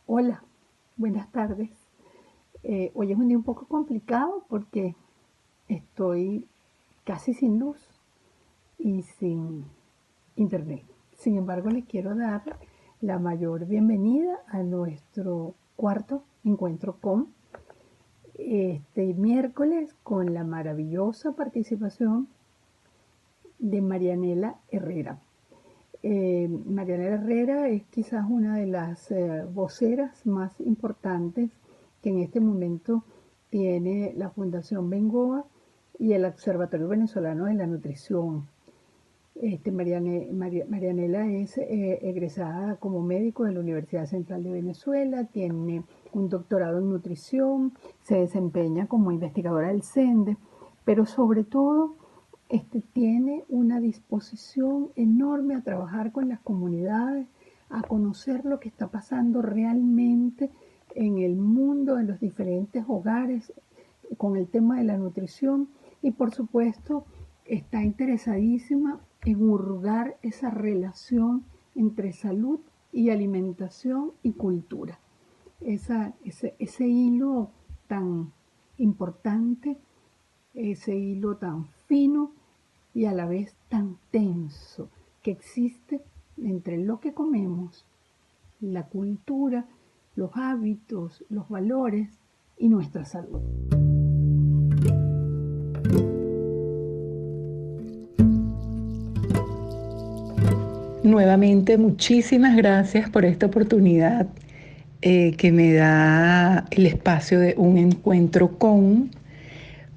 Hola, buenas tardes. Hoy es un día un poco complicado porque estoy casi sin luz y sin internet. Sin embargo, les quiero dar la mayor bienvenida a nuestro cuarto encuentro con este miércoles con la maravillosa participación de Marianela Herrera. Marianela Herrera es quizás una de las voceras más importantes que en este momento tiene la Fundación Bengoa y el Observatorio Venezolano de la Nutrición. Marianela es egresada como médico de la Universidad Central de Venezuela, tiene un doctorado en nutrición, se desempeña como investigadora del CENDE, pero sobre todo tiene una disposición enorme a trabajar con las comunidades, a conocer lo que está pasando realmente en el mundo, en los diferentes hogares, con el tema de la nutrición y por supuesto está interesadísima en hurgar esa relación entre salud y alimentación y cultura. Ese hilo tan importante, ese hilo tan fino y a la vez tan tenso que existe entre lo que comemos, la cultura, los hábitos, los valores y nuestra salud. Nuevamente, muchísimas gracias por esta oportunidad que me da el espacio de un encuentro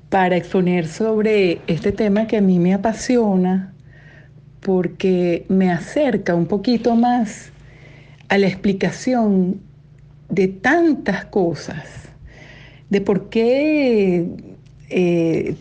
para exponer sobre este tema que a mí me apasiona porque me acerca un poquito más a la explicación de tantas cosas, de por qué,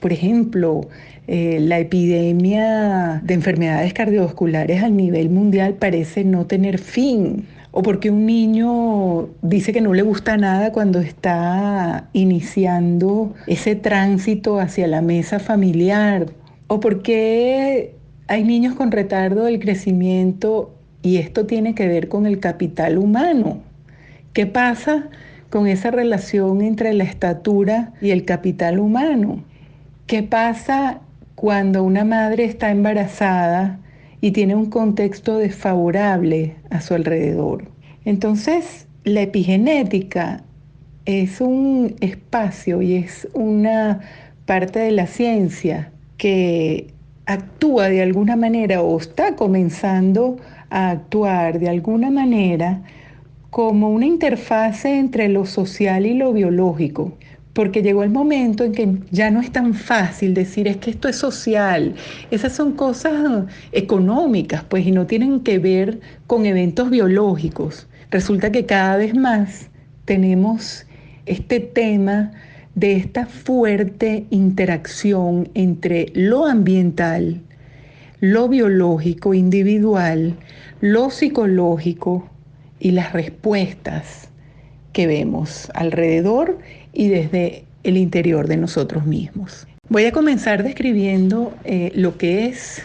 por ejemplo, la epidemia de enfermedades cardiovasculares a nivel mundial parece no tener fin, o porque un niño dice que no le gusta nada cuando está iniciando ese tránsito hacia la mesa familiar, o porque hay niños con retardo del crecimiento y esto tiene que ver con el capital humano. ¿Qué pasa con esa relación entre la estatura y el capital humano? ¿Qué pasa cuando una madre está embarazada y tiene un contexto desfavorable a su alrededor? Entonces, la epigenética es un espacio y es una parte de la ciencia que actúa de alguna manera o está comenzando a actuar de alguna manera como una interfase entre lo social y lo biológico, porque llegó el momento en que ya no es tan fácil decir es que esto es social. Esas son cosas económicas, pues, y no tienen que ver con eventos biológicos. Resulta que cada vez más tenemos este tema de esta fuerte interacción entre lo ambiental, lo biológico individual, lo psicológico y las respuestas que vemos alrededor y desde el interior de nosotros mismos. Voy a comenzar describiendo lo que es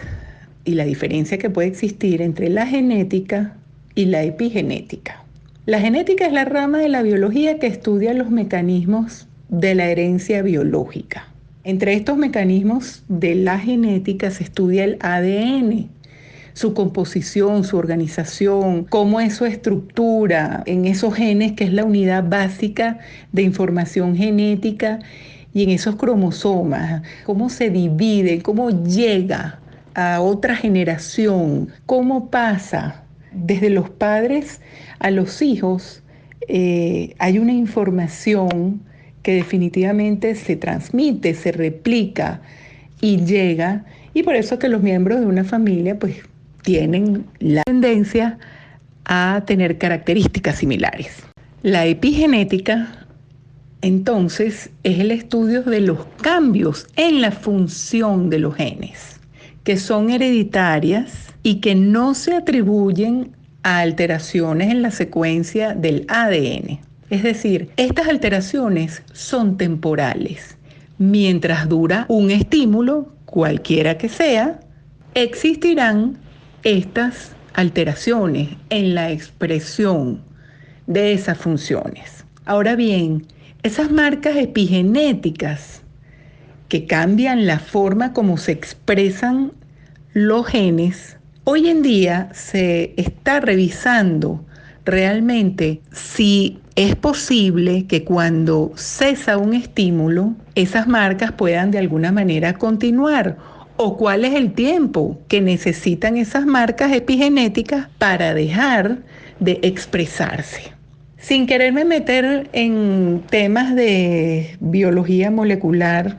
y la diferencia que puede existir entre la genética y la epigenética. La genética es la rama de la biología que estudia los mecanismos de la herencia biológica. Entre estos mecanismos de la genética se estudia el ADN, su composición, su organización, cómo es su estructura en esos genes, que es la unidad básica de información genética, y en esos cromosomas, cómo se divide, cómo llega a otra generación, cómo pasa desde los padres a los hijos. Hay una información que definitivamente se transmite, se replica y llega, y por eso que los miembros de una familia pues tienen la tendencia a tener características similares. La epigenética, entonces, es el estudio de los cambios en la función de los genes, que son hereditarias y que no se atribuyen a alteraciones en la secuencia del ADN. Es decir, estas alteraciones son temporales. Mientras dura un estímulo, cualquiera que sea, existirán estas alteraciones en la expresión de esas funciones. Ahora bien, esas marcas epigenéticas que cambian la forma como se expresan los genes, hoy en día se está revisando realmente si es posible que cuando cesa un estímulo, esas marcas puedan de alguna manera continuar, o cuál es el tiempo que necesitan esas marcas epigenéticas para dejar de expresarse. Sin quererme meter en temas de biología molecular,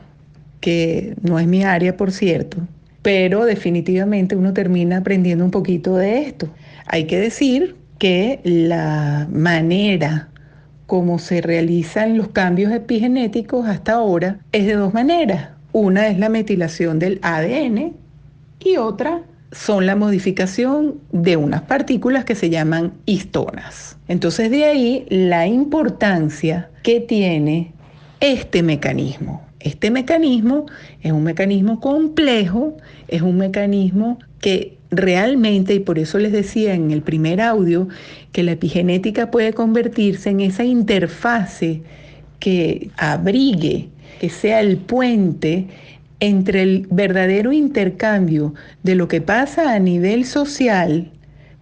que no es mi área, por cierto, pero definitivamente uno termina aprendiendo un poquito de esto. Hay que decir que la manera como se realizan los cambios epigenéticos hasta ahora es de dos maneras. Una es la metilación del ADN y otra son la modificación de unas partículas que se llaman histonas. Entonces de ahí la importancia que tiene este mecanismo. Este mecanismo es un mecanismo complejo, es un mecanismo que realmente, y por eso les decía en el primer audio, que la epigenética puede convertirse en esa interfase que abrigue, que sea el puente entre el verdadero intercambio de lo que pasa a nivel social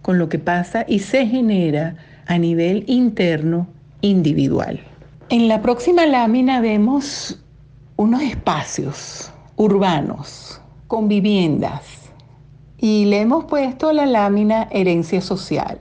con lo que pasa y se genera a nivel interno individual. En la próxima lámina vemos unos espacios urbanos con viviendas y le hemos puesto la lámina herencia social.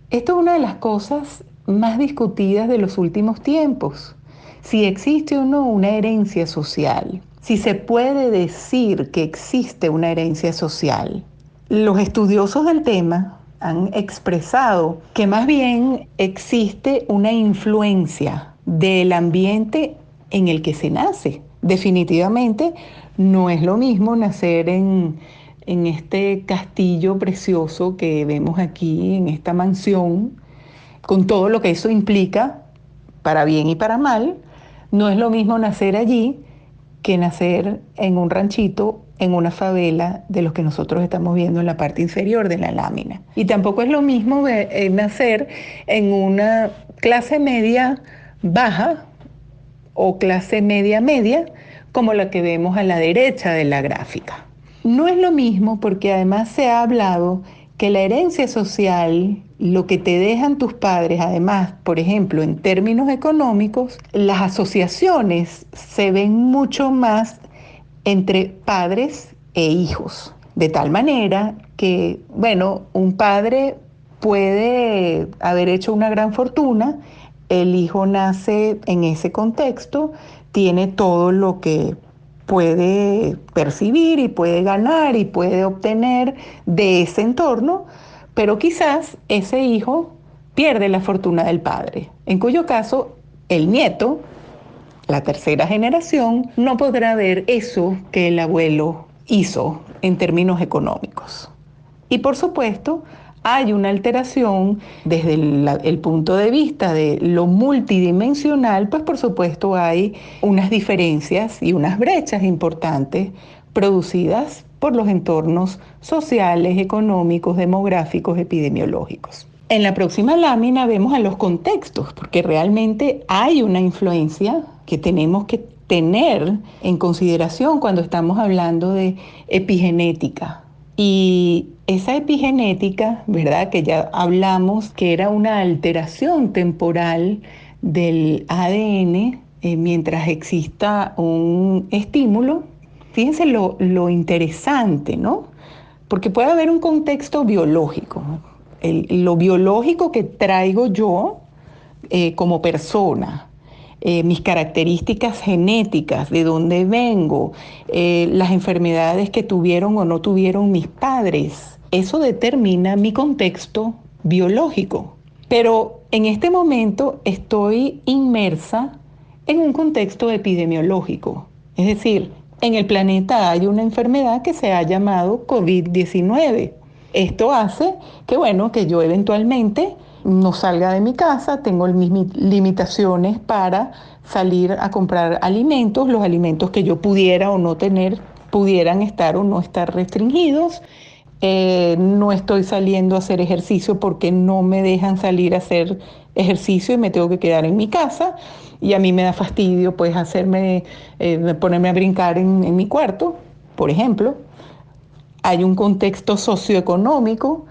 Esto es una de las cosas más discutidas de los últimos tiempos. Si existe o no una herencia social, si se puede decir que existe una herencia social. Los estudiosos del tema han expresado que más bien existe una influencia del ambiente en el que se nace. Definitivamente no es lo mismo nacer en este castillo precioso que vemos aquí, en esta mansión, con todo lo que eso implica, para bien y para mal. No es lo mismo nacer allí que nacer en un ranchito, en una favela de los que nosotros estamos viendo en la parte inferior de la lámina. Y tampoco es lo mismo nacer en una clase media baja o clase media media, como la que vemos a la derecha de la gráfica. No es lo mismo porque además se ha hablado que la herencia social, lo que te dejan tus padres, además, por ejemplo, en términos económicos, las asociaciones se ven mucho más entre padres e hijos. De tal manera que, bueno, un padre puede haber hecho una gran fortuna, el hijo nace en ese contexto, tiene todo lo que puede percibir y puede ganar y puede obtener de ese entorno, pero quizás ese hijo pierde la fortuna del padre, en cuyo caso el nieto, la tercera generación, no podrá ver eso que el abuelo hizo en términos económicos. Y por supuesto, hay una alteración desde el punto de vista de lo multidimensional, pues por supuesto hay unas diferencias y unas brechas importantes producidas por los entornos sociales, económicos, demográficos, epidemiológicos. En la próxima lámina vemos a los contextos, porque realmente hay una influencia que tenemos que tener en consideración cuando estamos hablando de epigenética. Y esa epigenética, ¿verdad? Que ya hablamos que era una alteración temporal del ADN mientras exista un estímulo. Fíjense lo interesante, ¿no? Porque puede haber un contexto biológico. Lo biológico que traigo yo como persona, mis características genéticas, de dónde vengo, las enfermedades que tuvieron o no tuvieron mis padres. Eso determina mi contexto biológico. Pero en este momento estoy inmersa en un contexto epidemiológico. Es decir, en el planeta hay una enfermedad que se ha llamado COVID-19. Esto hace que, bueno, que yo eventualmente no salga de mi casa, tengo mis limitaciones para salir a comprar alimentos, los alimentos que yo pudiera o no tener, pudieran estar o no estar restringidos. no estoy saliendo a hacer ejercicio porque no me dejan salir a hacer ejercicio y me tengo que quedar en mi casa y a mí me da fastidio pues ponerme a brincar en mi cuarto, por ejemplo. Hay un contexto socioeconómico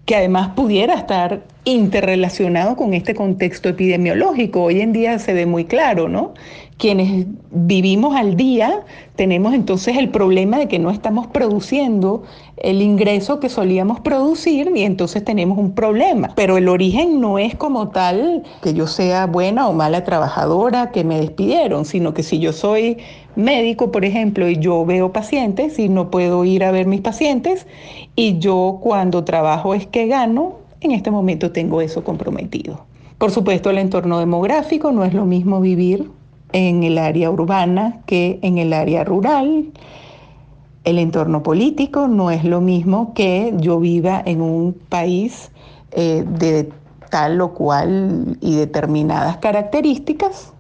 que además pudiera estar interrelacionado con este contexto epidemiológico. Hoy en día se ve muy claro, ¿no? Quienes vivimos al día tenemos entonces el problema de que no estamos produciendo el ingreso que solíamos producir y entonces tenemos un problema. Pero el origen no es como tal que yo sea buena o mala trabajadora, que me despidieron, sino que si yo soy médico, por ejemplo, y yo veo pacientes y no puedo ir a ver mis pacientes, y yo cuando trabajo es que gano, en este momento tengo eso comprometido. Por supuesto, el entorno demográfico no es lo mismo vivir en el área urbana que en el área rural. El entorno político no es lo mismo que yo viva en un país de tal o cual y determinadas características.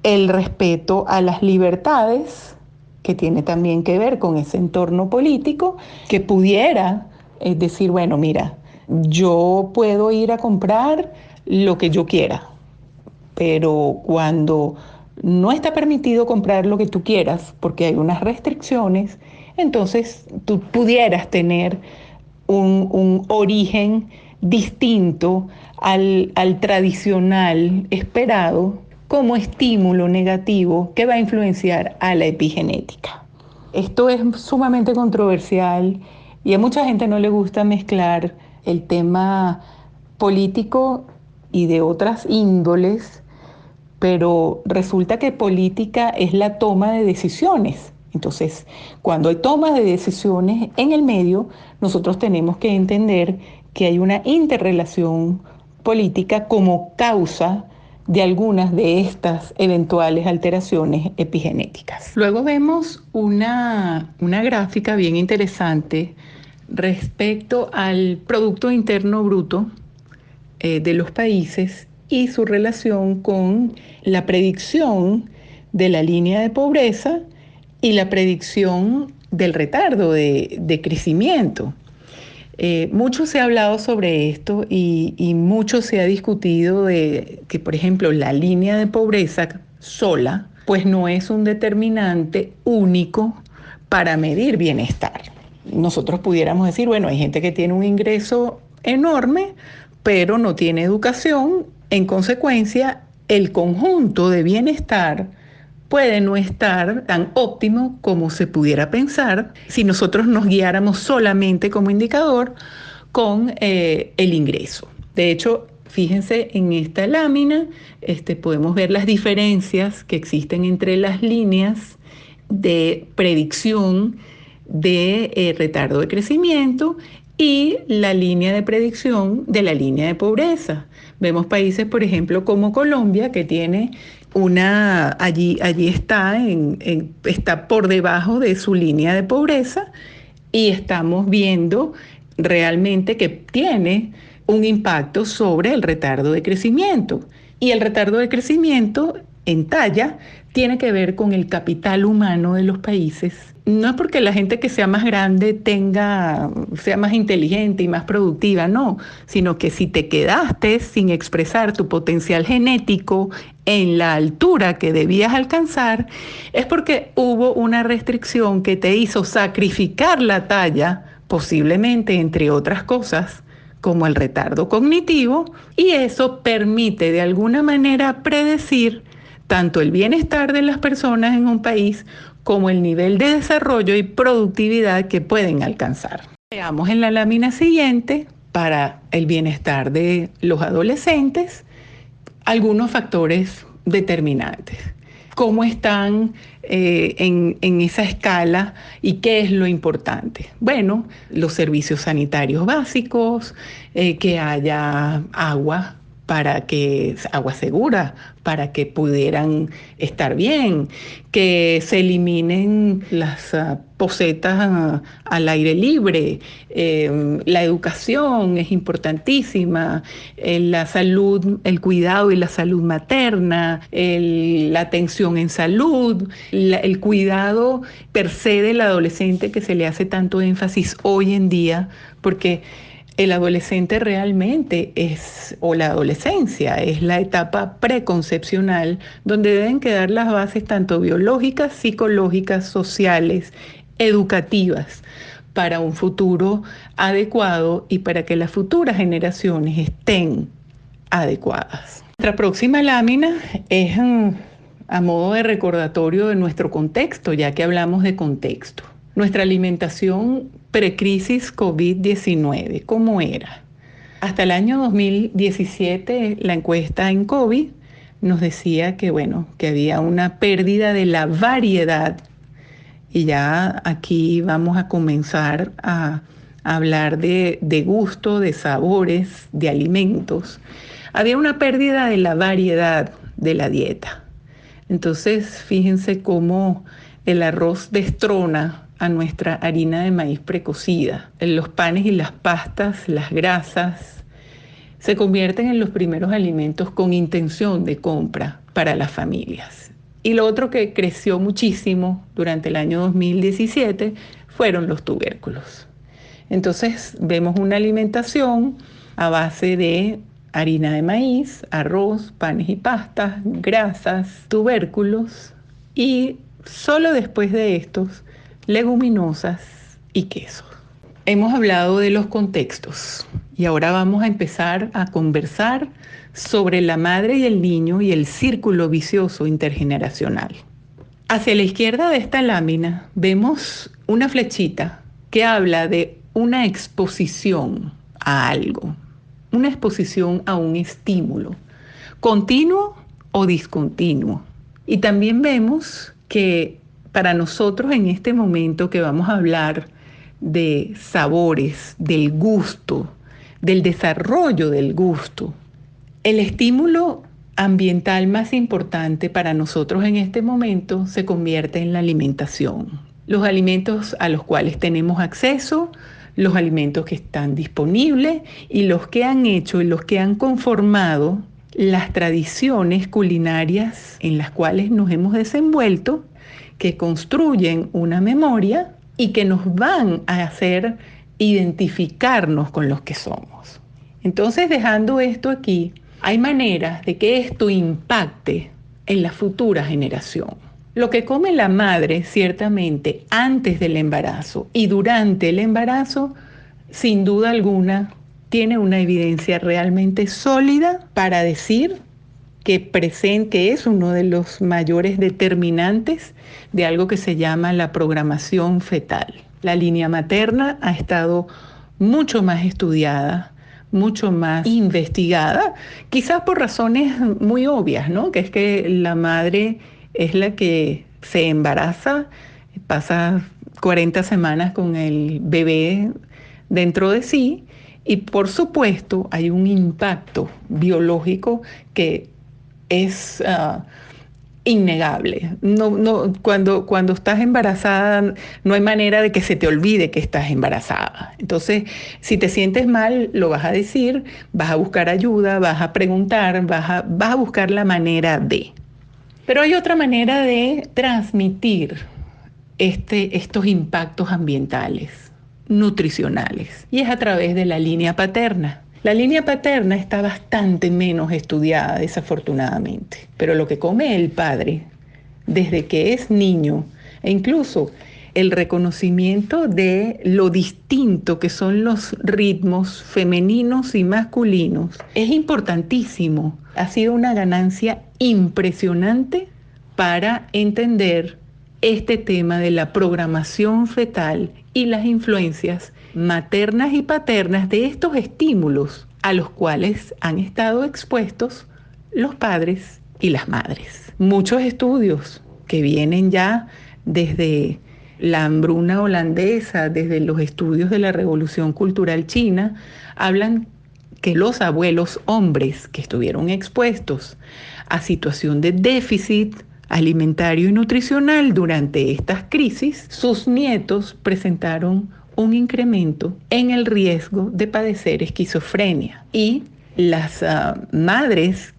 El respeto a las libertades, que tiene también que ver con ese entorno político, que pudiera decir, bueno, mira, yo puedo ir a comprar lo que yo quiera, pero cuando no está permitido comprar lo que tú quieras porque hay unas restricciones, entonces tú pudieras tener un origen distinto al tradicional esperado como estímulo negativo que va a influenciar a la epigenética. Esto es sumamente controversial y a mucha gente no le gusta mezclar el tema político y de otras índoles, pero resulta que política es la toma de decisiones. Entonces, cuando hay tomas de decisiones en el medio, nosotros tenemos que entender que hay una interrelación política como causa de algunas de estas eventuales alteraciones epigenéticas. Luego vemos una gráfica bien interesante respecto al Producto Interno Bruto de los países y su relación con la predicción de la línea de pobreza y la predicción del retardo de crecimiento. Mucho se ha hablado sobre esto y mucho se ha discutido de que, por ejemplo, la línea de pobreza sola, pues no es un determinante único para medir bienestar. Nosotros pudiéramos decir, bueno, hay gente que tiene un ingreso enorme, pero no tiene educación, en consecuencia, el conjunto de bienestar puede no estar tan óptimo como se pudiera pensar si nosotros nos guiáramos solamente como indicador con el ingreso. De hecho, fíjense en esta lámina, podemos ver las diferencias que existen entre las líneas de predicción de retardo de crecimiento y la línea de predicción de la línea de pobreza. Vemos países, por ejemplo, como Colombia, que tiene allí está por debajo de su línea de pobreza y estamos viendo realmente que tiene un impacto sobre el retardo de crecimiento. Y el retardo de crecimiento en talla tiene que ver con el capital humano de los países. No es porque la gente que sea más grande sea más inteligente y más productiva, no, sino que si te quedaste sin expresar tu potencial genético en la altura que debías alcanzar, es porque hubo una restricción que te hizo sacrificar la talla, posiblemente entre otras cosas, como el retardo cognitivo, y eso permite de alguna manera predecir tanto el bienestar de las personas en un país como el nivel de desarrollo y productividad que pueden alcanzar. Veamos en la lámina siguiente, para el bienestar de los adolescentes, algunos factores determinantes. ¿Cómo están en esa escala y qué es lo importante? Bueno, los servicios sanitarios básicos, que haya agua agua segura, para que pudieran estar bien, que se eliminen las posetas al aire libre. La educación es importantísima, la salud, el cuidado y la salud materna, la atención en salud, el cuidado per se del adolescente, que se le hace tanto énfasis hoy en día, porque el adolescente realmente es, o la adolescencia, es la etapa preconcepcional donde deben quedar las bases tanto biológicas, psicológicas, sociales, educativas, para un futuro adecuado y para que las futuras generaciones estén adecuadas. Nuestra próxima lámina es a modo de recordatorio de nuestro contexto, ya que hablamos de contexto. Nuestra alimentación precrisis COVID-19, ¿cómo era? Hasta el año 2017, la encuesta en COVID nos decía que, bueno, que había una pérdida de la variedad. Y ya aquí vamos a comenzar a hablar de gusto, de sabores, de alimentos. Había una pérdida de la variedad de la dieta. Entonces, fíjense cómo el arroz destrona a nuestra harina de maíz precocida. Los panes y las pastas, las grasas, se convierten en los primeros alimentos con intención de compra para las familias. Y lo otro que creció muchísimo durante el año 2017 fueron los tubérculos. Entonces vemos una alimentación a base de harina de maíz, arroz, panes y pastas, grasas, tubérculos y solo después de estos, leguminosas y quesos. Hemos hablado de los contextos y ahora vamos a empezar a conversar sobre la madre y el niño y el círculo vicioso intergeneracional. Hacia la izquierda de esta lámina vemos una flechita que habla de una exposición a algo, una exposición a un estímulo, continuo o discontinuo. Y también vemos que para nosotros en este momento que vamos a hablar de sabores, del gusto, del desarrollo del gusto, el estímulo ambiental más importante para nosotros en este momento se convierte en la alimentación. Los alimentos a los cuales tenemos acceso, los alimentos que están disponibles y los que han hecho y los que han conformado las tradiciones culinarias en las cuales nos hemos desenvuelto, que construyen una memoria y que nos van a hacer identificarnos con los que somos. Entonces, dejando esto aquí, hay maneras de que esto impacte en la futura generación. Lo que come la madre, ciertamente, antes del embarazo y durante el embarazo, sin duda alguna, tiene una evidencia realmente sólida para decir que es uno de los mayores determinantes de algo que se llama la programación fetal. La línea materna ha estado mucho más estudiada, mucho más investigada, quizás por razones muy obvias, ¿no? Que es que la madre es la que se embaraza, pasa 40 semanas con el bebé dentro de sí y por supuesto hay un impacto biológico que es innegable. Cuando estás embarazada no hay manera de que se te olvide que estás embarazada. Entonces, si te sientes mal, lo vas a decir, vas a buscar ayuda, vas a preguntar, vas a buscar la manera de. Pero hay otra manera de transmitir estos impactos ambientales, nutricionales, y es a través de la línea paterna. La línea paterna está bastante menos estudiada, desafortunadamente, pero lo que come el padre desde que es niño, e incluso el reconocimiento de lo distinto que son los ritmos femeninos y masculinos, es importantísimo. Ha sido una ganancia impresionante para entender este tema de la programación fetal y las influencias maternas y paternas de estos estímulos a los cuales han estado expuestos los padres y las madres. Muchos estudios que vienen ya desde la hambruna holandesa, desde los estudios de la Revolución Cultural China, hablan que los abuelos hombres que estuvieron expuestos a situación de déficit alimentario y nutricional durante estas crisis, sus nietos presentaron un incremento en el riesgo de padecer esquizofrenia. Y las madres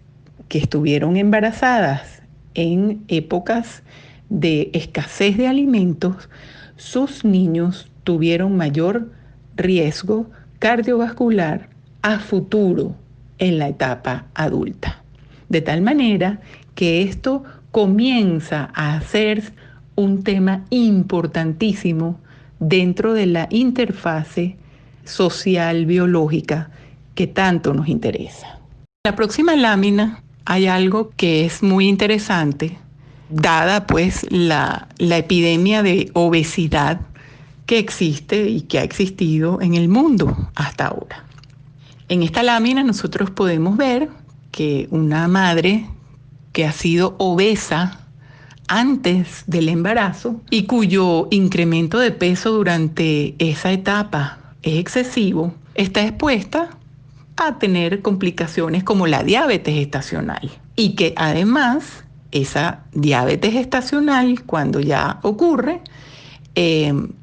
que estuvieron embarazadas en épocas de escasez de alimentos, sus niños tuvieron mayor riesgo cardiovascular a futuro en la etapa adulta. De tal manera que esto comienza a ser un tema importantísimo dentro de la interfase social biológica que tanto nos interesa. En la próxima lámina hay algo que es muy interesante, dada pues la epidemia de obesidad que existe y que ha existido en el mundo hasta ahora. En esta lámina nosotros podemos ver que una madre que ha sido obesa antes del embarazo y cuyo incremento de peso durante esa etapa es excesivo, está expuesta a tener complicaciones como la diabetes gestacional y que además esa diabetes gestacional, cuando ya ocurre,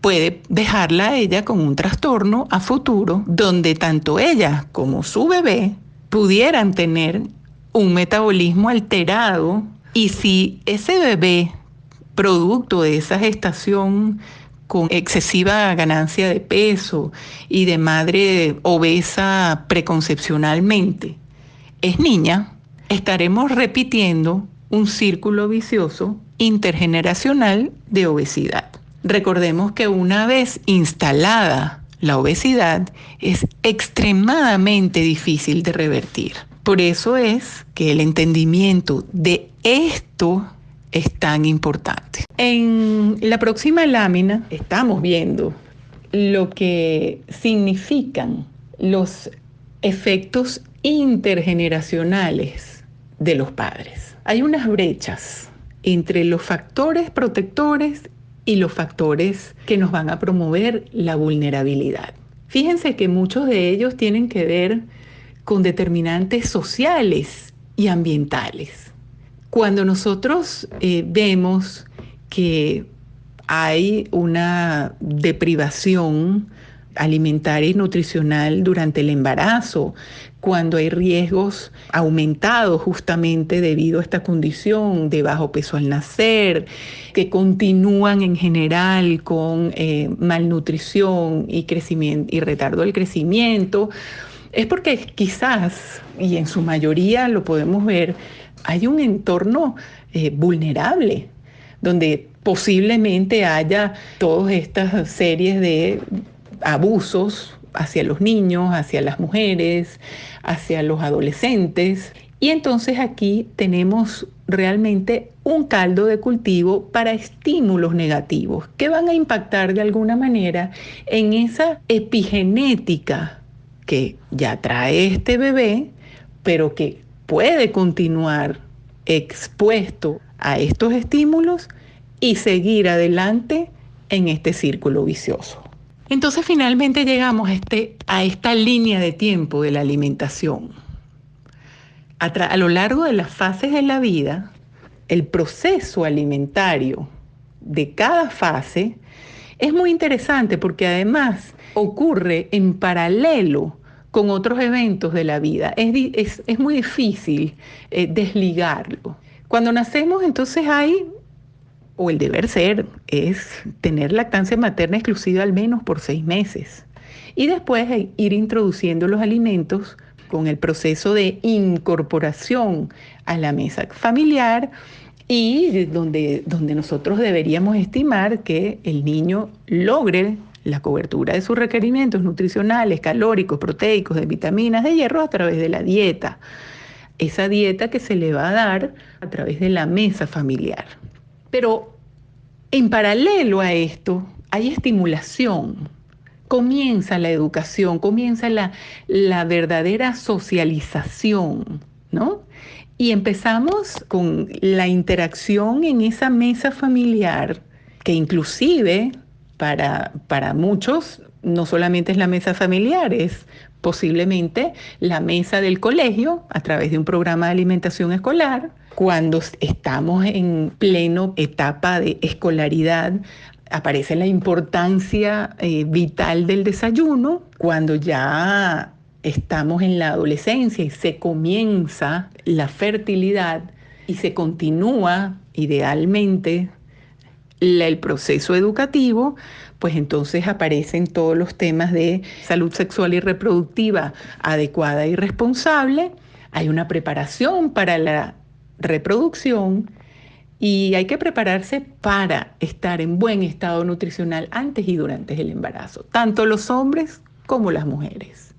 puede dejarla a ella con un trastorno a futuro donde tanto ella como su bebé pudieran tener un metabolismo alterado, y si ese bebé, producto de esa gestación con excesiva ganancia de peso y de madre obesa preconcepcionalmente, es niña, estaremos repitiendo un círculo vicioso intergeneracional de obesidad. Recordemos que una vez instalada la obesidad es extremadamente difícil de revertir. Por eso es que el entendimiento de esto es tan importante. En la próxima lámina estamos viendo lo que significan los efectos intergeneracionales de los padres. Hay unas brechas entre los factores protectores y los factores que nos van a promover la vulnerabilidad. Fíjense que muchos de ellos tienen que ver con determinantes sociales y ambientales. Cuando nosotros vemos que hay una deprivación alimentaria y nutricional durante el embarazo, cuando hay riesgos aumentados justamente debido a esta condición de bajo peso al nacer, que continúan en general con malnutrición y crecimiento y retardo del crecimiento, es porque quizás, y en su mayoría lo podemos ver, hay un entorno vulnerable, donde posiblemente haya todas estas series de abusos hacia los niños, hacia las mujeres, hacia los adolescentes. Y entonces aquí tenemos realmente un caldo de cultivo para estímulos negativos que van a impactar de alguna manera en esa epigenética que ya trae este bebé, pero que puede continuar expuesto a estos estímulos y seguir adelante en este círculo vicioso. Entonces finalmente llegamos a esta línea de tiempo de la alimentación. A lo largo de las fases de la vida, el proceso alimentario de cada fase es muy interesante porque además ocurre en paralelo con otros eventos de la vida. Es muy difícil desligarlo. Cuando nacemos, entonces o el deber ser, es tener lactancia materna exclusiva al menos por 6 meses. Y después ir introduciendo los alimentos con el proceso de incorporación a la mesa familiar y donde nosotros deberíamos estimar que el niño logre la cobertura de sus requerimientos nutricionales, calóricos, proteicos, de vitaminas, de hierro a través de la dieta. Esa dieta que se le va a dar a través de la mesa familiar. Pero en paralelo a esto hay estimulación. Comienza la educación, comienza la verdadera socialización, ¿no? Y empezamos con la interacción en esa mesa familiar, que inclusive para muchos no solamente es la mesa familiar, es posiblemente la mesa del colegio a través de un programa de alimentación escolar. Cuando estamos en pleno etapa de escolaridad, aparece la importancia vital del desayuno. Cuando ya estamos en la adolescencia y se comienza la fertilidad y se continúa idealmente el proceso educativo, pues entonces aparecen todos los temas de salud sexual y reproductiva adecuada y responsable. Hay una preparación para la reproducción y hay que prepararse para estar en buen estado nutricional antes y durante el embarazo, tanto los hombres como las mujeres.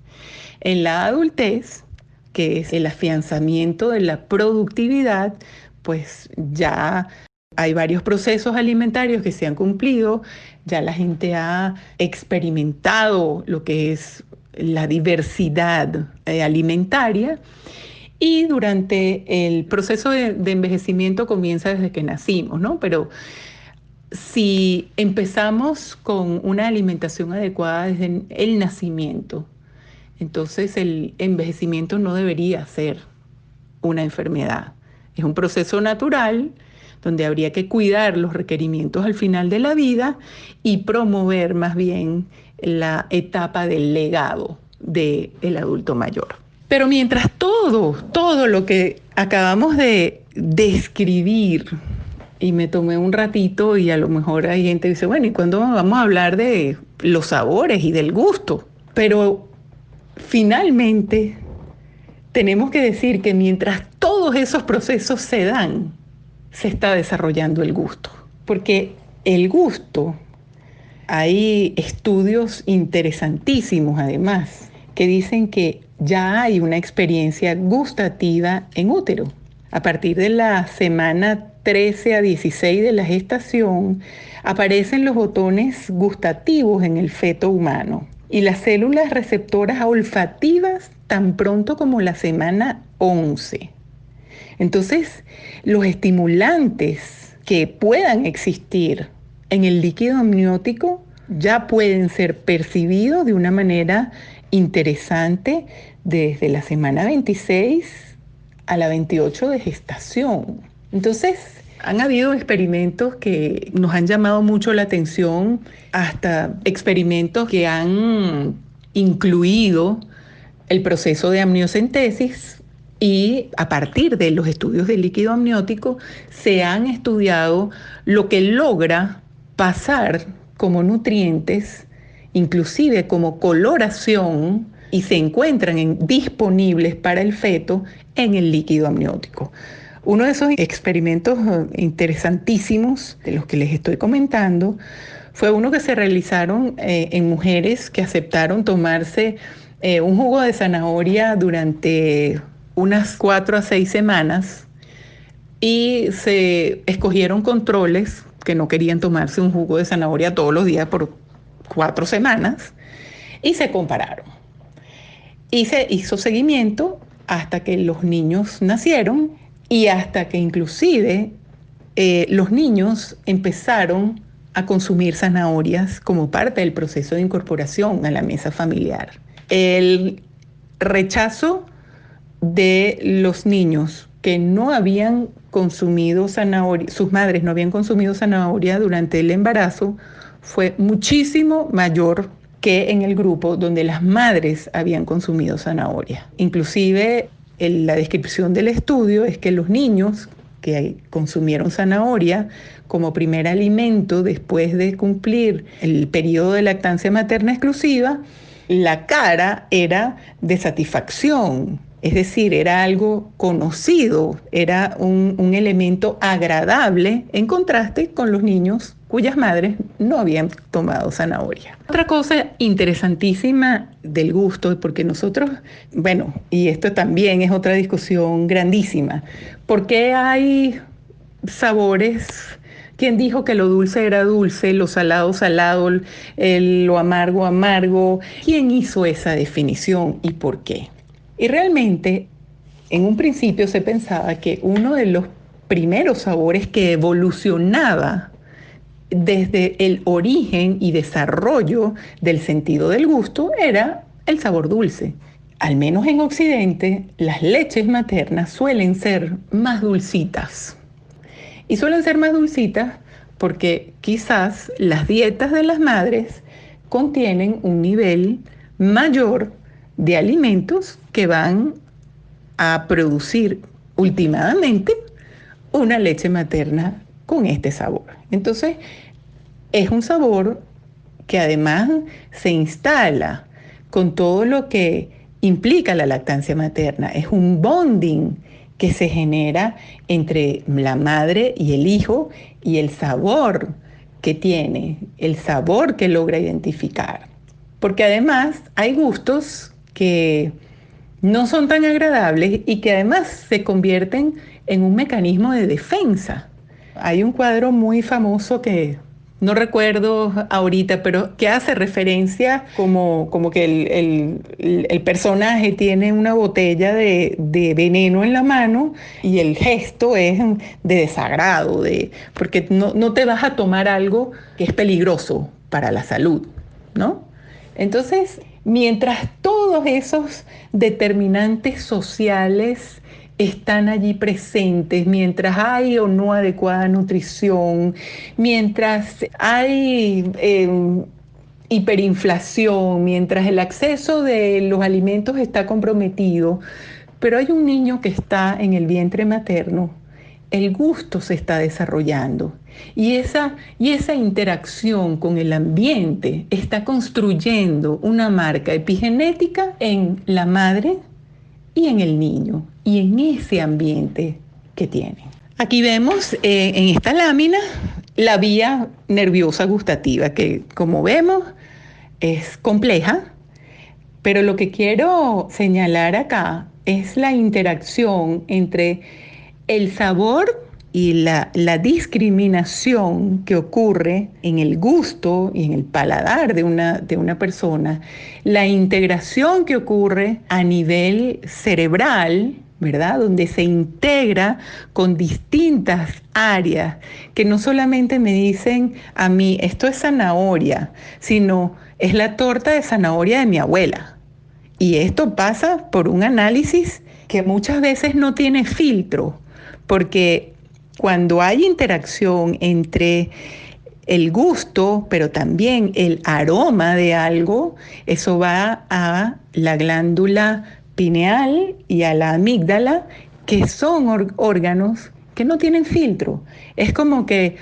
En la adultez, que es el afianzamiento de la productividad, pues ya hay varios procesos alimentarios que se han cumplido, ya la gente ha experimentado lo que es la diversidad alimentaria. Y durante el proceso de envejecimiento comienza desde que nacimos, ¿no? Pero si empezamos con una alimentación adecuada desde el nacimiento, entonces el envejecimiento no debería ser una enfermedad. Es un proceso natural donde habría que cuidar los requerimientos al final de la vida y promover más bien la etapa del legado del adulto mayor. Pero mientras todo lo que acabamos de describir, y me tomé un ratito y a lo mejor hay gente que dice, bueno, ¿y cuándo vamos a hablar de los sabores y del gusto? Pero finalmente tenemos que decir que mientras todos esos procesos se dan, se está desarrollando el gusto. Porque el gusto, hay estudios interesantísimos además, que dicen que ya hay una experiencia gustativa en útero. A partir de la semana 13 a 16 de la gestación, aparecen los botones gustativos en el feto humano y las células receptoras olfativas tan pronto como la semana 11. Entonces, los estimulantes que puedan existir en el líquido amniótico ya pueden ser percibidos de una manera interesante desde la semana 26 a la 28 de gestación. Entonces, han habido experimentos que nos han llamado mucho la atención, hasta experimentos que han incluido el proceso de amniocentesis, y a partir de los estudios del líquido amniótico se han estudiado lo que logra pasar como nutrientes, inclusive como coloración, y se encuentran disponibles para el feto en el líquido amniótico. Uno de esos experimentos interesantísimos de los que les estoy comentando fue uno que se realizaron en mujeres que aceptaron tomarse un jugo de zanahoria durante unas 4 a 6 semanas, y se escogieron controles que no querían tomarse un jugo de zanahoria todos los días por 4 semanas, y se compararon. Y se hizo seguimiento hasta que los niños nacieron y hasta que inclusive los niños empezaron a consumir zanahorias como parte del proceso de incorporación a la mesa familiar. El rechazo de los niños que no habían consumido zanahoria, sus madres no habían consumido zanahoria durante el embarazo, fue muchísimo mayor que en el grupo donde las madres habían consumido zanahoria. Inclusive la descripción del estudio es que los niños que consumieron zanahoria como primer alimento después de cumplir el periodo de lactancia materna exclusiva, la cara era de satisfacción, es decir, era algo conocido, era un elemento agradable en contraste con los niños cuyas madres no habían tomado zanahoria. Otra cosa interesantísima del gusto, porque nosotros, bueno, y esto también es otra discusión grandísima, ¿por qué hay sabores? ¿Quién dijo que lo dulce era dulce, lo salado salado, lo amargo amargo? ¿Quién hizo esa definición y por qué? Y realmente, en un principio se pensaba que uno de los primeros sabores que evolucionaba desde el origen y desarrollo del sentido del gusto era el sabor dulce. Al menos en Occidente, las leches maternas suelen ser más dulcitas. Y suelen ser más dulcitas porque quizás las dietas de las madres contienen un nivel mayor de alimentos que van a producir últimamente una leche materna con este sabor. Entonces, es un sabor que además se instala con todo lo que implica la lactancia materna. Es un bonding que se genera entre la madre y el hijo y el sabor que tiene, el sabor que logra identificar. Porque además hay gustos que no son tan agradables y que además se convierten en un mecanismo de defensa. Hay un cuadro muy famoso que no recuerdo ahorita, pero que hace referencia como que el personaje tiene una botella de veneno en la mano y el gesto es de desagrado, porque no te vas a tomar algo que es peligroso para la salud, ¿no? Entonces, mientras todos esos determinantes sociales están allí presentes, mientras hay o no adecuada nutrición, mientras hay hiperinflación, mientras el acceso de los alimentos está comprometido, pero hay un niño que está en el vientre materno, el gusto se está desarrollando y esa interacción con el ambiente está construyendo una marca epigenética en la madre y en el niño y en ese ambiente que tiene. Aquí vemos en esta lámina la vía nerviosa gustativa que, como vemos, es compleja, pero lo que quiero señalar acá es la interacción entre el sabor y la discriminación que ocurre en el gusto y en el paladar de una persona, la integración que ocurre a nivel cerebral, ¿verdad? Donde se integra con distintas áreas que no solamente me dicen a mí, esto es zanahoria, sino es la torta de zanahoria de mi abuela. Y esto pasa por un análisis que muchas veces no tiene filtro, porque cuando hay interacción entre el gusto, pero también el aroma de algo, eso va a la glándula pineal y a la amígdala, que son órganos que no tienen filtro. Es como que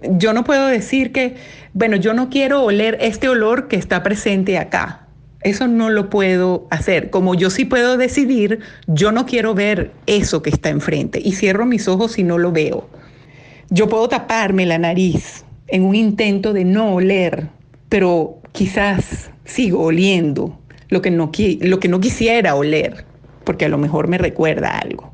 yo no puedo decir que, bueno, yo no quiero oler este olor que está presente acá. Eso no lo puedo hacer. Como yo sí puedo decidir, yo no quiero ver eso que está enfrente y cierro mis ojos y no lo veo. Yo puedo taparme la nariz en un intento de no oler, pero quizás sigo oliendo lo que no quisiera oler, porque a lo mejor me recuerda algo.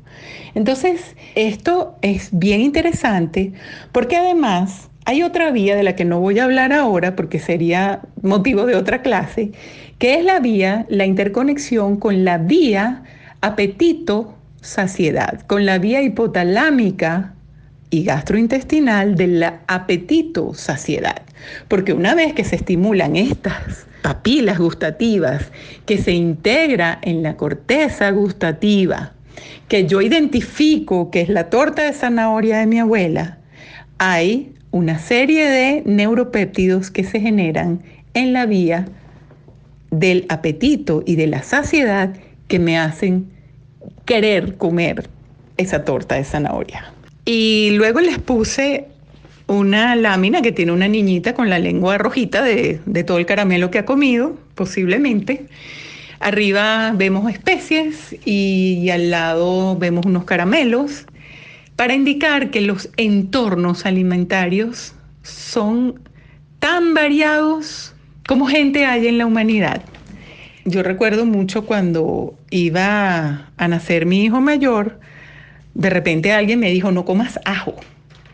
Entonces, esto es bien interesante porque además hay otra vía de la que no voy a hablar ahora porque sería motivo de otra clase, que es la interconexión con la vía apetito-saciedad, con la vía hipotalámica y gastrointestinal del apetito-saciedad. Porque una vez que se estimulan estas papilas gustativas, que se integra en la corteza gustativa, que yo identifico que es la torta de zanahoria de mi abuela, hay una serie de neuropéptidos que se generan en la vía del apetito y de la saciedad que me hacen querer comer esa torta de zanahoria. Y luego les puse una lámina que tiene una niñita con la lengua rojita de todo el caramelo que ha comido, posiblemente. Arriba vemos especies y al lado vemos unos caramelos para indicar que los entornos alimentarios son tan variados como gente hay en la humanidad. Yo recuerdo mucho cuando iba a nacer mi hijo mayor, de repente alguien me dijo, no comas ajo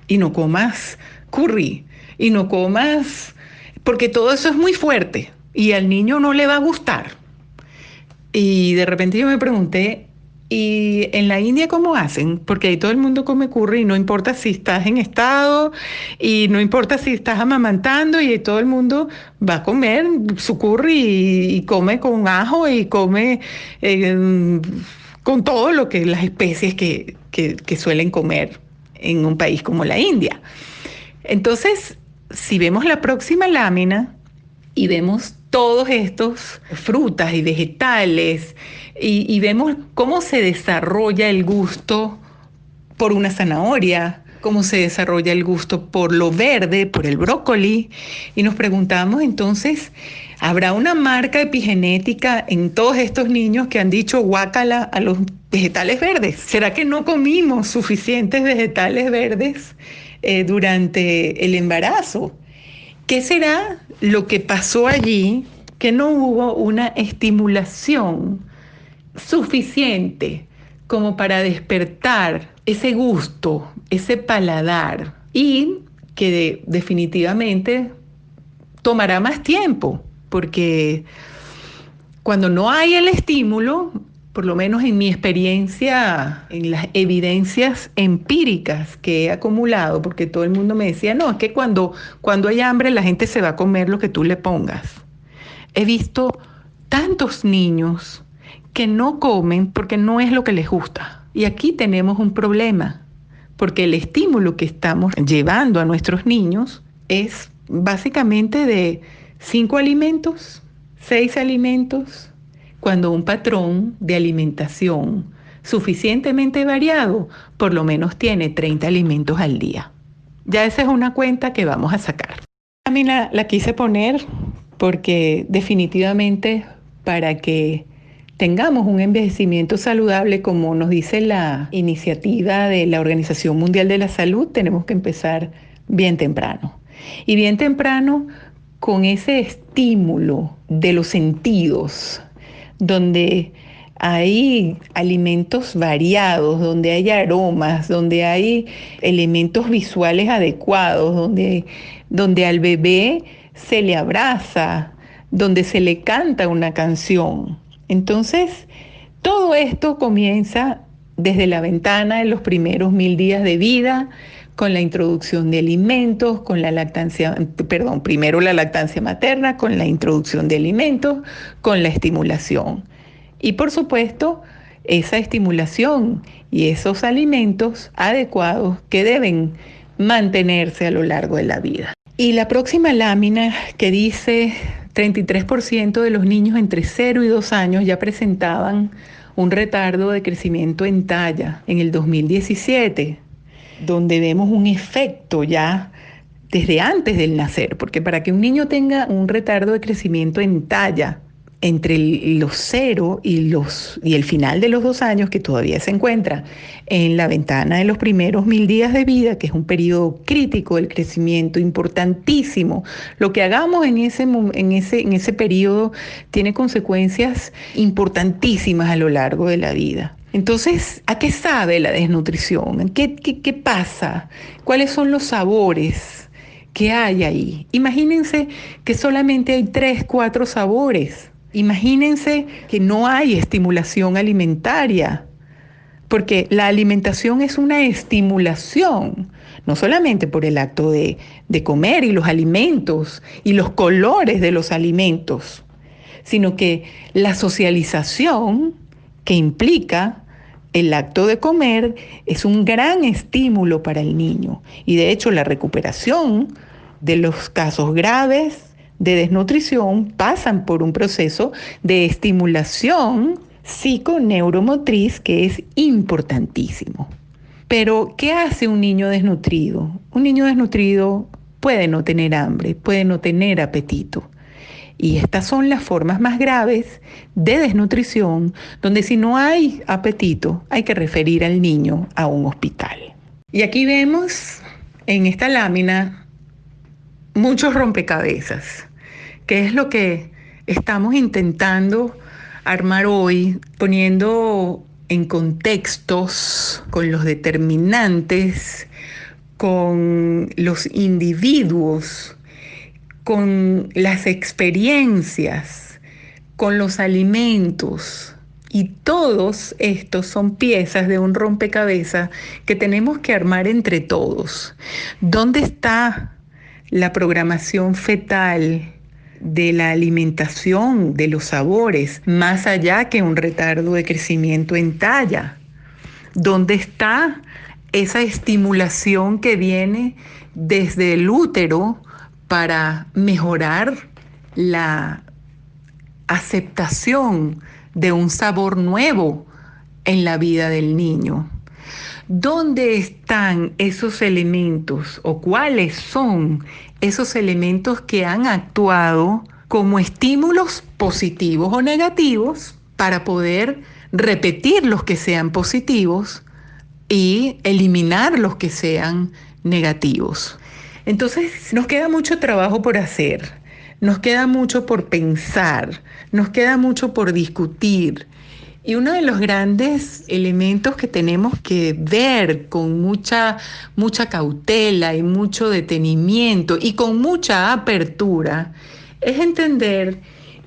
y no comas curry y no comas, porque todo eso es muy fuerte y al niño no le va a gustar. Y de repente yo me pregunté, ¿Y en la India cómo hacen? Porque ahí todo el mundo come curry, y no importa si estás en estado y no importa si estás amamantando, y todo el mundo va a comer su curry y come con ajo y come eh, con todo lo que las especies que suelen comer en un país como la India. Entonces, si vemos la próxima lámina y vemos todos estos frutas y vegetales y vemos cómo se desarrolla el gusto por una zanahoria, cómo se desarrolla el gusto por lo verde, por el brócoli, y nos preguntamos entonces, ¿habrá una marca epigenética en todos estos niños que han dicho guácala a los vegetales verdes? ¿Será que no comimos suficientes vegetales verdes durante el embarazo? ¿Qué será lo que pasó allí que no hubo una estimulación suficiente como para despertar ese gusto, ese paladar y que definitivamente tomará más tiempo? Porque cuando no hay el estímulo, por lo menos en mi experiencia, en las evidencias empíricas que he acumulado, porque todo el mundo me decía, no, es que cuando hay hambre la gente se va a comer lo que tú le pongas. He visto tantos niños que no comen porque no es lo que les gusta. Y aquí tenemos un problema, porque el estímulo que estamos llevando a nuestros niños es básicamente de 5 alimentos, 6 alimentos, cuando un patrón de alimentación suficientemente variado por lo menos tiene 30 alimentos al día. Ya esa es una cuenta que vamos a sacar. A mí la quise poner porque definitivamente para que tengamos un envejecimiento saludable, como nos dice la iniciativa de la Organización Mundial de la Salud, tenemos que empezar bien temprano. Y bien temprano con ese estímulo de los sentidos, donde hay alimentos variados, donde hay aromas, donde hay elementos visuales adecuados, donde al bebé se le abraza, donde se le canta una canción. Entonces, todo esto comienza desde la ventana de los primeros 1000 días de vida, con la introducción de alimentos, con la lactancia, perdón, primero la lactancia materna, con la introducción de alimentos, con la estimulación. Y por supuesto, esa estimulación y esos alimentos adecuados que deben mantenerse a lo largo de la vida. Y la próxima lámina que dice 33% de los niños entre 0 y 2 años ya presentaban un retardo de crecimiento en talla en el 2017, donde vemos un efecto ya desde antes del nacer, porque para que un niño tenga un retardo de crecimiento en talla entre los 0 y el final de los 2 años, que todavía se encuentra en la ventana de los primeros 1000 días de vida, que es un periodo crítico del crecimiento, importantísimo. Lo que hagamos en ese periodo tiene consecuencias importantísimas a lo largo de la vida. Entonces, ¿a qué sabe la desnutrición? ¿Qué pasa? ¿Cuáles son los sabores que hay ahí? Imagínense que solamente hay 3, 4 sabores. Imagínense que no hay estimulación alimentaria, porque la alimentación es una estimulación, no solamente por el acto de comer y los alimentos y los colores de los alimentos, sino que la socialización que implica el acto de comer es un gran estímulo para el niño. Y de hecho la recuperación de los casos graves de desnutrición pasan por un proceso de estimulación psiconeuromotriz que es importantísimo. Pero, ¿qué hace un niño desnutrido? Un niño desnutrido puede no tener hambre, puede no tener apetito. Y estas son las formas más graves de desnutrición, donde si no hay apetito, hay que referir al niño a un hospital. Y aquí vemos en esta lámina muchos rompecabezas, que es lo que estamos intentando armar hoy, poniendo en contextos con los determinantes, con los individuos, con las experiencias, con los alimentos Y todos estos son piezas de un rompecabezas que tenemos que armar entre todos. ¿Dónde está la programación fetal de la alimentación, de los sabores, más allá que un retardo de crecimiento en talla? ¿Dónde está esa estimulación que viene desde el útero para mejorar la aceptación de un sabor nuevo en la vida del niño? ¿Dónde están esos elementos o cuáles son esos elementos que han actuado como estímulos positivos o negativos para poder repetir los que sean positivos y eliminar los que sean negativos? Entonces, nos queda mucho trabajo por hacer, nos queda mucho por pensar, nos queda mucho por discutir. Y uno de los grandes elementos que tenemos que ver con mucha cautela y mucho detenimiento y con mucha apertura es entender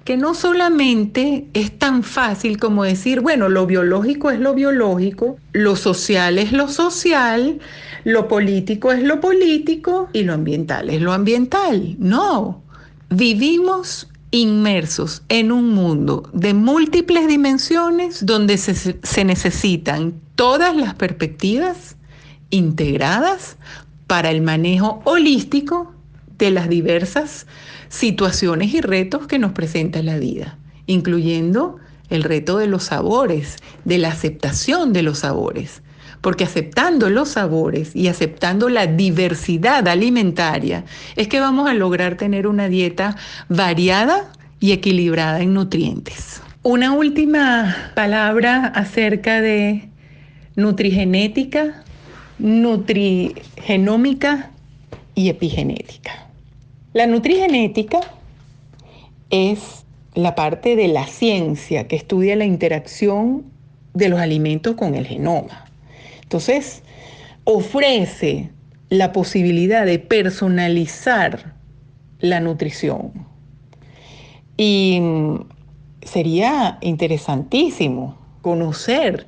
que no solamente es tan fácil como decir, bueno, lo biológico es lo biológico, lo social es lo social, lo político es lo político y lo ambiental es lo ambiental. No, vivimos inmersos en un mundo de múltiples dimensiones donde se necesitan todas las perspectivas integradas para el manejo holístico de las diversas situaciones y retos que nos presenta la vida, incluyendo el reto de los sabores, de la aceptación de los sabores. Porque aceptando los sabores y aceptando la diversidad alimentaria es que vamos a lograr tener una dieta variada y equilibrada en nutrientes. Una última palabra acerca de nutrigenética, nutrigenómica y epigenética. La nutrigenética es la parte de la ciencia que estudia la interacción de los alimentos con el genoma. Entonces, ofrece la posibilidad de personalizar la nutrición. Y sería interesantísimo conocer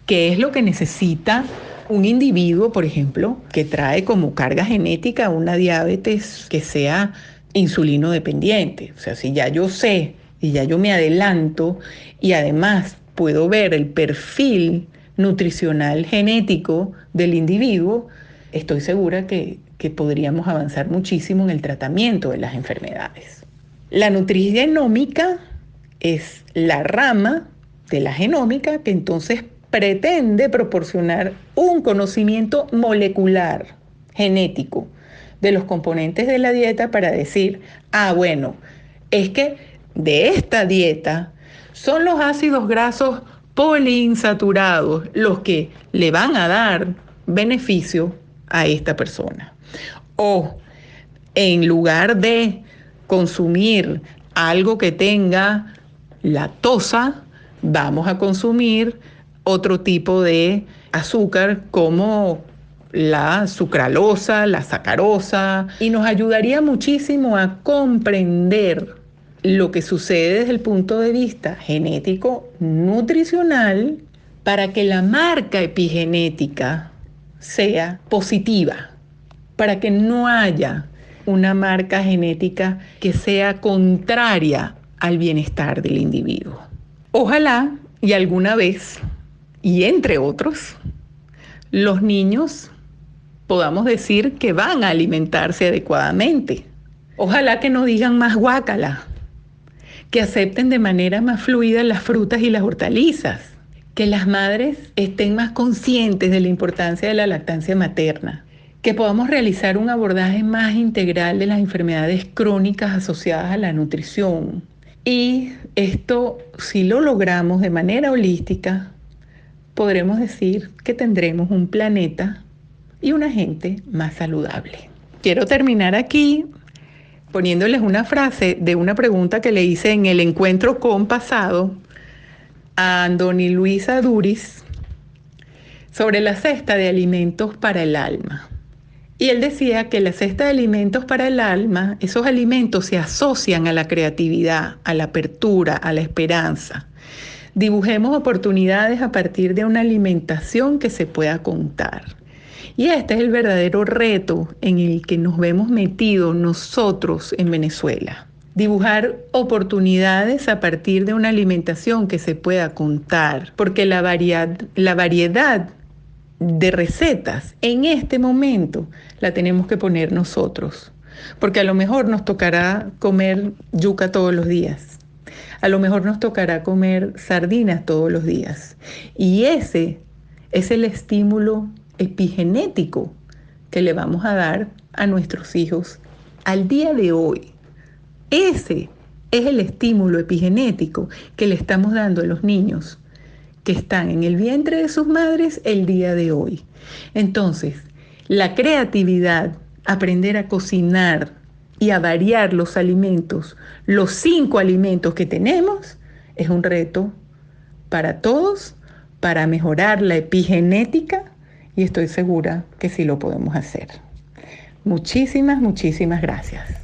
qué es lo que necesita un individuo, por ejemplo, que trae como carga genética una diabetes que sea insulino dependiente. O sea, si ya yo sé y ya yo me adelanto y además puedo ver el perfil nutricional genético del individuo, estoy segura que podríamos avanzar muchísimo en el tratamiento de las enfermedades. La nutrigenómica es la rama de la genómica que entonces pretende proporcionar un conocimiento molecular, genético, de los componentes de la dieta para decir, bueno, es que de esta dieta son los ácidos grasos poliinsaturados los que le van a dar beneficio a esta persona. O en lugar de consumir algo que tenga lactosa, vamos a consumir otro tipo de azúcar como la sucralosa, la sacarosa, y nos ayudaría muchísimo a comprender lo que sucede desde el punto de vista genético, nutricional, para que la marca epigenética sea positiva, para que no haya una marca genética que sea contraria al bienestar del individuo. Ojalá y alguna vez, y entre otros, los niños podamos decir que van a alimentarse adecuadamente. Ojalá que no digan más guácala, que acepten de manera más fluida las frutas y las hortalizas, que las madres estén más conscientes de la importancia de la lactancia materna, que podamos realizar un abordaje más integral de las enfermedades crónicas asociadas a la nutrición. Y esto, si lo logramos de manera holística, podremos decir que tendremos un planeta y una gente más saludable. Quiero terminar aquí poniéndoles una frase de una pregunta que le hice en el encuentro con pasado a Andoni Luisa Duris sobre la cesta de alimentos para el alma. Y él decía que la cesta de alimentos para el alma, esos alimentos se asocian a la creatividad, a la apertura, a la esperanza. Dibujemos oportunidades a partir de una alimentación que se pueda contar. Y este es el verdadero reto en el que nos vemos metidos nosotros en Venezuela. Dibujar oportunidades a partir de una alimentación que se pueda contar, porque la variedad de recetas en este momento la tenemos que poner nosotros, porque a lo mejor nos tocará comer yuca todos los días, a lo mejor nos tocará comer sardinas todos los días, y ese es el estímulo epigenético que le vamos a dar a nuestros hijos al día de hoy. Ese es el estímulo epigenético que le estamos dando a los niños que están en el vientre de sus madres el día de hoy. Entonces, la creatividad, aprender a cocinar y a variar los alimentos, los 5 alimentos que tenemos, es un reto para todos, para mejorar la epigenética, y estoy segura que sí lo podemos hacer. Muchísimas gracias.